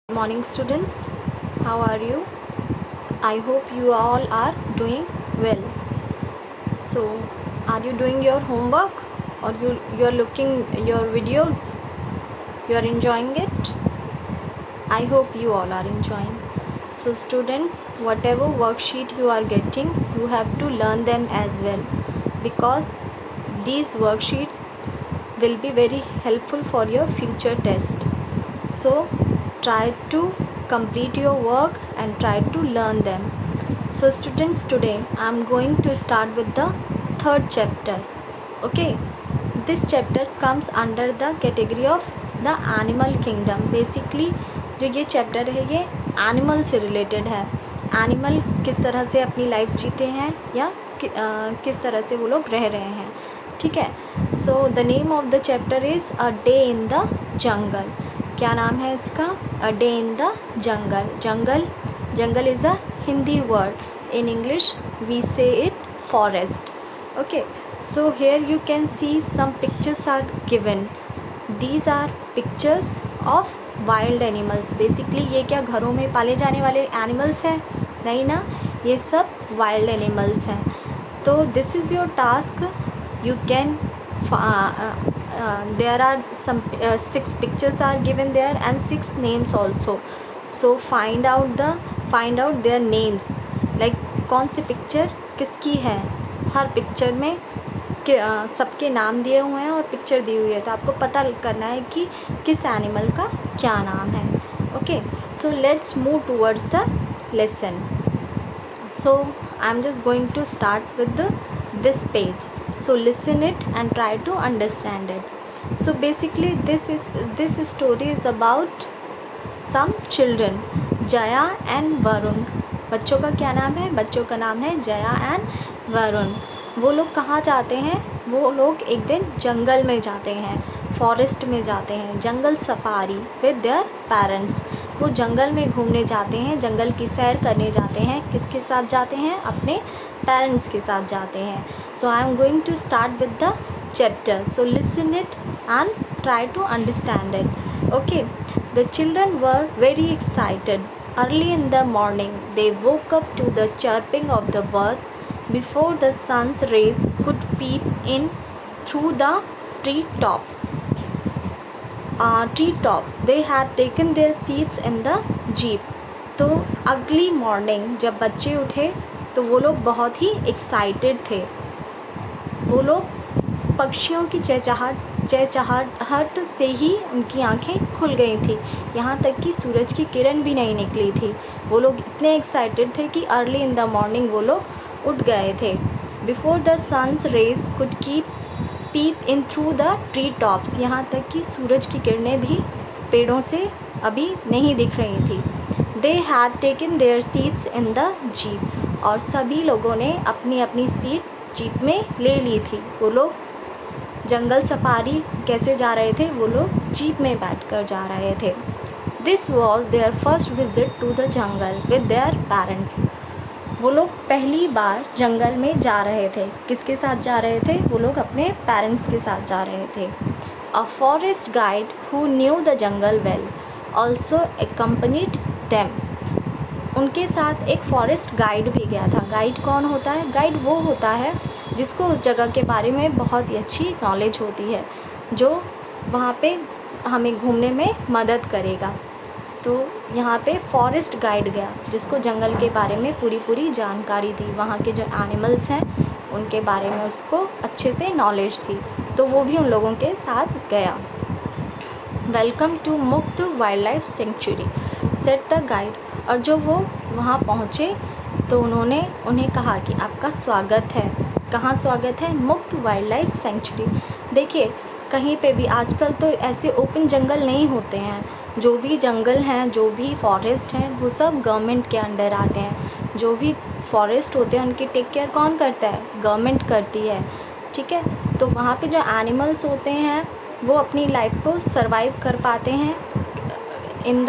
Morning students, how are you? I hope you all are doing well. So are you doing your homework or you're looking your videos? You are enjoying it? I hope you all are enjoying. So students, whatever worksheet you are getting, you have to learn them as well, because these worksheet will be very helpful for your future test. So try to complete your work and try to learn them. So students, today I am going to start with the third chapter. Okay, this chapter comes under the category of the animal kingdom. Basically जो ये chapter है ये animal से related है. Animal किस तरह से अपनी लाइफ जीते हैं या किस तरह से वो लोग रह रहे हैं. ठीक है. So the name of the chapter is a day in the jungle. क्या नाम है इसका? A day in the jungle. Jungle is a Hindi word. in English we say it forest. Okay, so here you can see some pictures are given. These are pictures of wild animals. basically ये क्या घरों में पाले जाने वाले animals हैं? नहीं ना, ये सब वाइल्ड एनिमल्स हैं. तो this is your task. you can there are some 6 pictures are given there and 6 names also. so find out their names. Like कौन सी पिक्चर किसकी है. हर पिक्चर में सबके नाम दिए हुए हैं और पिक्चर दी हुई है, तो आपको पता करना है कि किस एनिमल का क्या नाम है. Okay, so let's move towards the lesson. So I am just going to start with this page. So listen it and try to understand it. So basically this story is about some children, Jaya and Varun. बच्चों का क्या नाम है? बच्चों का नाम है Jaya and Varun. वो लोग कहाँ जाते हैं? वो लोग एक दिन जंगल में जाते हैं, फॉरेस्ट में जाते हैं, जंगल सफारी विद देयर पेरेंट्स. वो जंगल में घूमने जाते हैं, जंगल की सैर करने जाते हैं. किसके साथ जाते हैं? अपने पेरेंट्स के साथ जाते हैं. So I am going to start with the chapter. So listen it and try to understand it. Okay, the children were very excited. Early in the morning, they woke up to the chirping of the birds before the sun's rays could peep in through the treetops. They had taken their seats in the jeep. तो अगली morning जब बच्चे उठे तो वो लोग बहुत ही excited थे. वो लोग पक्षियों की चहचहाहट से ही उनकी आंखें खुल गई थी. यहाँ तक कि सूरज की किरण भी नहीं निकली थी. वो लोग इतने एक्साइटेड थे कि अर्ली इन द मॉर्निंग वो लोग उठ गए थे. Before the sun's rays could peep in through the tree tops. यहाँ तक कि सूरज की किरणें भी पेड़ों से अभी नहीं दिख रही थी. They had taken there seats in the jeep. और सभी लोगों ने अपनी अपनी सीट जीप में ले ली थी. वो लोग जंगल सफारी कैसे जा रहे थे? वो लोग जीप में बैठकर जा रहे थे. This was their first visit to the jungle with their parents. वो लोग पहली बार जंगल में जा रहे थे. किसके साथ जा रहे थे? वो लोग अपने पेरेंट्स के साथ जा रहे थे. A forest guide who knew the jungle well also accompanied them. उनके साथ एक फॉरेस्ट गाइड भी गया था. गाइड कौन होता है? गाइड वो होता है जिसको उस जगह के बारे में बहुत ही अच्छी नॉलेज होती है, जो वहाँ पे हमें घूमने में मदद करेगा. तो यहाँ पे फॉरेस्ट गाइड गया जिसको जंगल के बारे में पूरी जानकारी थी. वहाँ के जो एनिमल्स हैं उनके बारे में उसको अच्छे से नॉलेज थी, तो वो भी उन लोगों के साथ गया. वेलकम टू मुक्त wild life sanctuary set the guide. और जब वो वहाँ पहुँचे तो उन्होंने उन्हें कहा कि आपका स्वागत है. कहाँ स्वागत है? मुक्त वाइल्ड लाइफ सेंचुरी. देखिए, कहीं पे भी आजकल तो ऐसे ओपन जंगल नहीं होते हैं. जो भी जंगल हैं, जो भी फॉरेस्ट हैं, वो सब गवर्नमेंट के अंडर आते हैं. जो भी फॉरेस्ट होते हैं उनकी टेक केयर कौन करता है? गवर्नमेंट करती है. ठीक है. तो वहाँ पे जो एनिमल्स होते हैं वो अपनी लाइफ को सरवाइव कर पाते हैं in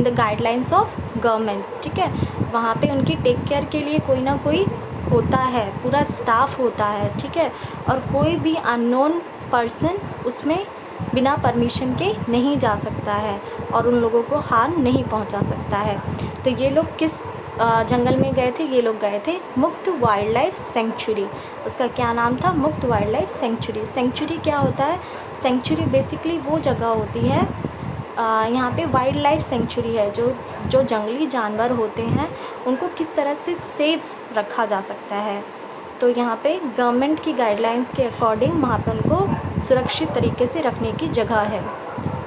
the guidelines of government. ठीक है. वहाँ पे उनकी टेक केयर के लिए कोई ना कोई होता है, पूरा स्टाफ होता है. ठीक है. और कोई भी अननोन पर्सन उसमें बिना परमिशन के नहीं जा सकता है और उन लोगों को हार्म नहीं पहुंचा सकता है। तो ये लोग किस जंगल में गए थे? ये लोग गए थे मुक्त वाइल्ड लाइफ सेंचुरी। उसका क्या नाम था? मुक्त वाइल्ड लाइफ सेंचुरी। सेंचुरी क्या होता है? सेंचुरी बेसिकली वो जगह होती है, यहाँ पे वाइल्ड लाइफ सेंचुरी है, जो जंगली जानवर होते हैं उनको किस तरह से सेफ रखा जा सकता है। तो यहाँ पे गवर्नमेंट की गाइडलाइंस के अकॉर्डिंग वहाँ पे उनको सुरक्षित तरीके से रखने की जगह है।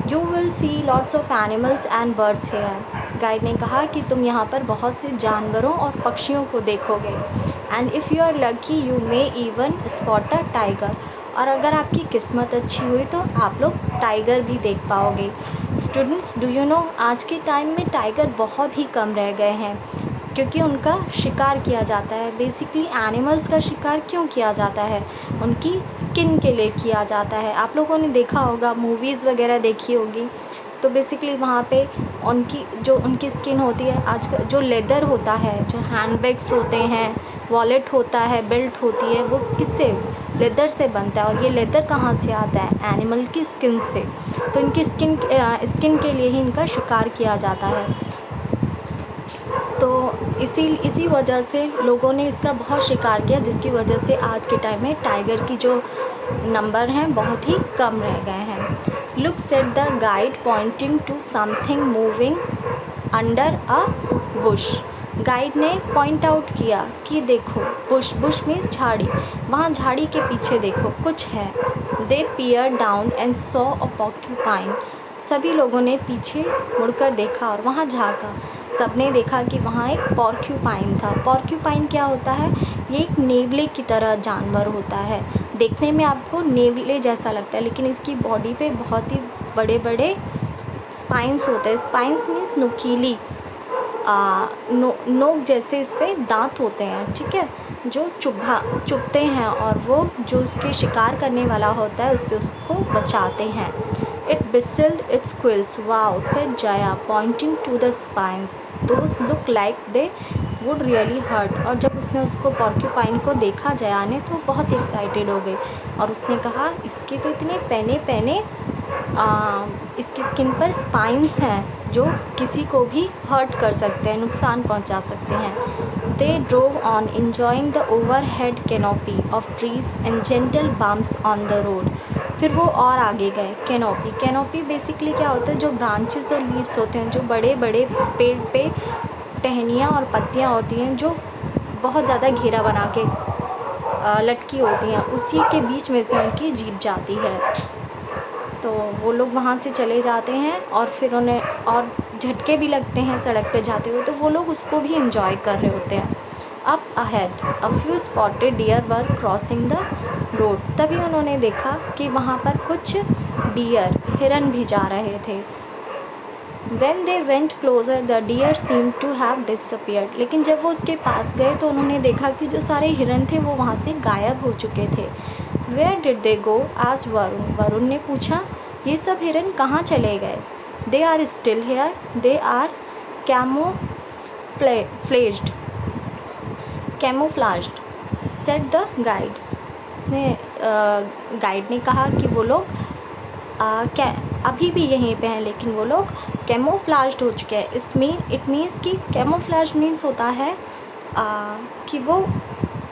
You will see lots of animals and birds here. Guide ने कहा कि तुम यहाँ पर बहुत से जानवरों और पक्षियों को देखोगे। And if you are lucky you may even spot a tiger. और अगर आपकी किस्मत अच्छी हुई तो आप लोग टाइगर भी देख पाओगे। स्टूडेंट्स, डू यू नो, आज के टाइम में टाइगर बहुत ही कम रह गए हैं क्योंकि उनका शिकार किया जाता है। बेसिकली एनिमल्स का शिकार क्यों किया जाता है? उनकी स्किन के लिए किया जाता है। आप लोगों ने देखा होगा, मूवीज़ वगैरह देखी होगी, तो बेसिकली वहाँ पे उनकी स्किन होती है, आजकल जो लेदर होता है, जो हैंडबैग्स होते हैं, वॉलेट होता है, बेल्ट होती है, वो किससे? लेदर से बनता है। और ये लेदर कहाँ से आता है? एनिमल की स्किन से। तो इनकी स्किन के लिए ही इनका शिकार किया जाता है। तो इसी वजह से लोगों ने इसका बहुत शिकार किया, जिसकी वजह से आज के टाइम में टाइगर की जो नंबर हैं बहुत ही कम रह गए हैं। Look said the guide pointing to something moving under a bush. Guide ने पॉइंट आउट किया कि देखो, बुश मीन्स झाड़ी, वहाँ झाड़ी के पीछे देखो कुछ है। They peer down and saw a porcupine. सभी लोगों ने पीछे मुड़कर देखा और वहाँ झाँका। सबने देखा कि वहाँ एक पॉर्क्यूपाइन था। पॉर्क्यूपाइन क्या होता है? ये एक नेवले की तरह जानवर होता है। देखने में आपको नेवले जैसा लगता है, लेकिन इसकी बॉडी पे बहुत ही बड़े बड़े स्पाइंस होते हैं। स्पाइंस मीन्स नुकीली, नोक जैसे इस पे दांत होते हैं, ठीक है, जो चुभते हैं और वो जो उसके शिकार करने वाला होता है उससे उसको बचाते हैं। It bristled its quills. Wow, said Jaya, pointing to the spines. Those look like they would really hurt. और जब उसने उसको पॉर्क्यूपाइन को देखा जया ने, तो बहुत एक्साइटेड हो गई और उसने कहा इसके तो इतने पैने इसकी स्किन पर स्पाइंस हैं जो किसी को भी हर्ट कर सकते हैं, नुकसान पहुंचा सकते हैं। They drove on, enjoying the overhead canopy of trees and gentle bumps on the road. फिर वो और आगे गए। कैनोपी बेसिकली क्या होता है? जो ब्रांचेस और लीव्स होते हैं, जो बड़े बड़े पेड़ पे टहनियाँ और पत्तियाँ होती हैं, जो बहुत ज़्यादा घेरा बना के लटकी होती हैं, उसी के बीच में से उनकी जीप जाती है। तो वो लोग वहाँ से चले जाते हैं और फिर उन्हें और झटके भी लगते हैं सड़क पे जाते हुए, तो वो लोग उसको भी इंजॉय कर रहे होते हैं। Up ahead a few spotted deer were crossing the road. तभी उन्होंने देखा कि वहाँ पर कुछ डियर, हिरन भी जा रहे थे। When they went closer, the deer seemed to have disappeared. लेकिन जब वो उसके पास गए तो उन्होंने देखा कि जो सारे हिरन थे वो वहाँ से गायब हो चुके थे। Where did they go? asked Varun. Varun ने पूछा, ये सब हिरन कहाँ चले गए? They are still here. They are camouflaged, said the guide. उसने गाइड ने कहा कि वो लोग अभी भी यहीं पे हैं, लेकिन वो लोग कैमोफ्लाज्ड हो चुके हैं। इट मीन्स कि कैमोफ्लाज मीन्स होता है कि वो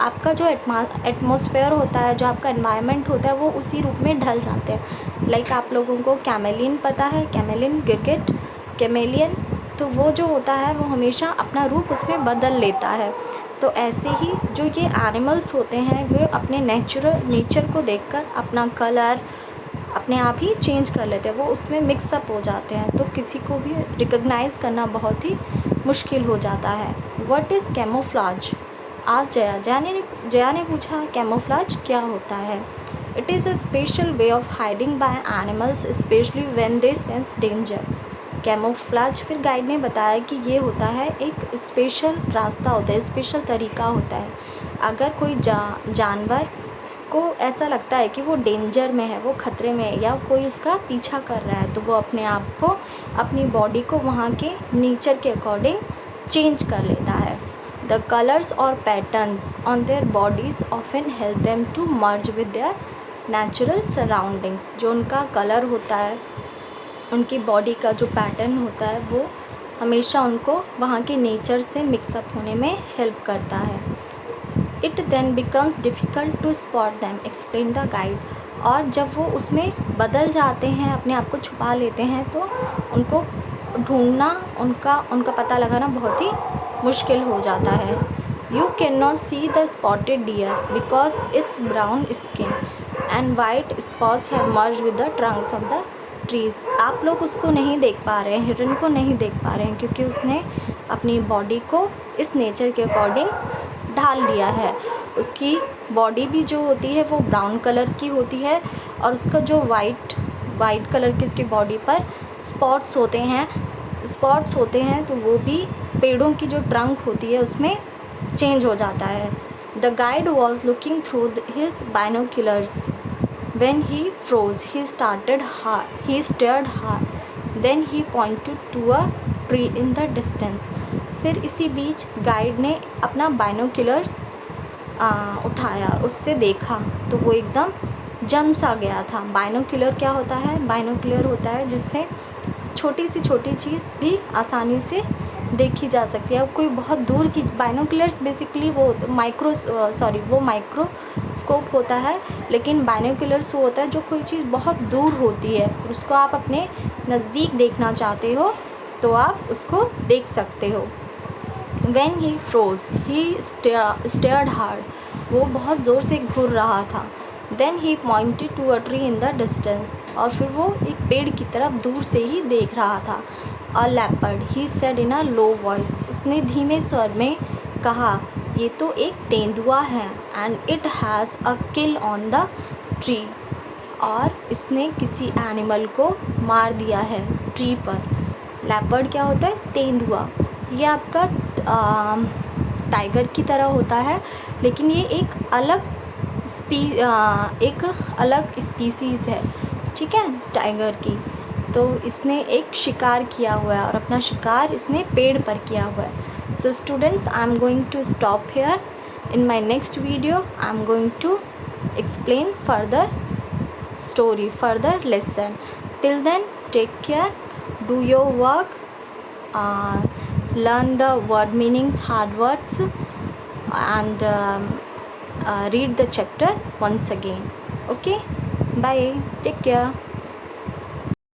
आपका जो एटमॉस्फेयर होता है, जो आपका एनवायरनमेंट होता है, वो उसी रूप में ढल जाते हैं। लाइक आप लोगों को कैमेलियन पता है, कैमेलियन गिरगिट, कैमेलियन, तो वो जो होता है वो हमेशा अपना रूप उसमें बदल लेता है। तो ऐसे ही जो ये एनिमल्स होते हैं वे अपने नेचर को देखकर अपना कलर अपने आप ही चेंज कर लेते हैं, वो उसमें मिक्सअप हो जाते हैं, तो किसी को भी रिकॉग्नाइज़ करना बहुत ही मुश्किल हो जाता है। What is camouflage? आज जया ने पूछा कैमोफ्लाज क्या होता है? It is a special way of hiding by animals specially when they sense danger. Camouflage, फिर गाइड ने बताया कि ये होता है एक स्पेशल रास्ता होता है, स्पेशल तरीका होता है। अगर कोई जानवर को ऐसा लगता है कि वो डेंजर में है, वो ख़तरे में है, या कोई उसका पीछा कर रहा है, तो वो अपने आप को, अपनी बॉडी को वहाँ के नेचर के अकॉर्डिंग चेंज कर लेता है। द कलर्स और patterns on their bodies often help them to merge with their natural surroundings, जो उनका कलर होता है, उनकी बॉडी का जो पैटर्न होता है, वो हमेशा उनको वहाँ के नेचर से मिक्सअप होने में हेल्प करता है। It then becomes difficult to spot them, explain the guide. और जब वो उसमें बदल जाते हैं, अपने आप को छुपा लेते हैं, तो उनको ढूंढना, उनका पता लगाना बहुत ही मुश्किल हो जाता है। You can not see the spotted deer because it's brown skin and white spots have merged with the Trunks of the trees. आप लोग उसको नहीं देख पा रहे हैं, हिरन को नहीं देख पा रहे हैं, क्योंकि उसने अपनी बॉडी को इस नेचर के अकॉर्डिंग ढाल लिया है। उसकी बॉडी भी जो होती है वो ब्राउन कलर की होती है, और उसका जो वाइट कलर की उसकी बॉडी पर स्पॉट्स होते हैं, तो वो भी पेड़ों की जो ट्रंक होती है उसमें चेंज हो जाता है। The guide was looking through his binoculars when he froze, he stared hard, then he pointed to a tree in the distance. फिर इसी बीच गाइड ने अपना बाइनोक्यूलर्स उठाया, उससे देखा, तो वो एकदम जम सा गया था। बाइनोक्यूलर क्या होता है? बाइनोक्यूलर होता है जिससे छोटी सी छोटी चीज़ भी आसानी से देखी जा सकती है। अब कोई बहुत दूर की, बाइनोक्यूलर्स बेसिकली वो माइक्रोस्कोप होता है, लेकिन बाइनोक्यूलर्स वो होता है जो कोई चीज़ बहुत दूर होती है, उसको आप अपने नज़दीक देखना चाहते हो तो आप उसको देख सकते हो। When he froze, he stared hard. वो बहुत ज़ोर से घूर रहा था। Then he pointed to a tree in the distance. और फिर वो एक पेड़ की तरफ दूर से ही देख रहा था। A leopard, he said in a low voice. उसने धीमे स्वर में कहा, ये तो एक तेंदुआ है। And it has a kill on the tree. और इसने किसी एनिमल को मार दिया है ट्री पर। लेपर्ड क्या होता है? तेंदुआ। ये आपका टाइगर की तरह होता है, लेकिन ये एक अलग स्पीसीज़ है, ठीक है, टाइगर की। तो इसने एक शिकार किया हुआ है, और अपना शिकार इसने पेड़ पर किया हुआ है। So students, I am going to stop here. In my next video I am going to explain further story, further lesson. Till then, take care, do your work, learn the word meanings, hard words, and read the chapter once again. Okay, bye, take care.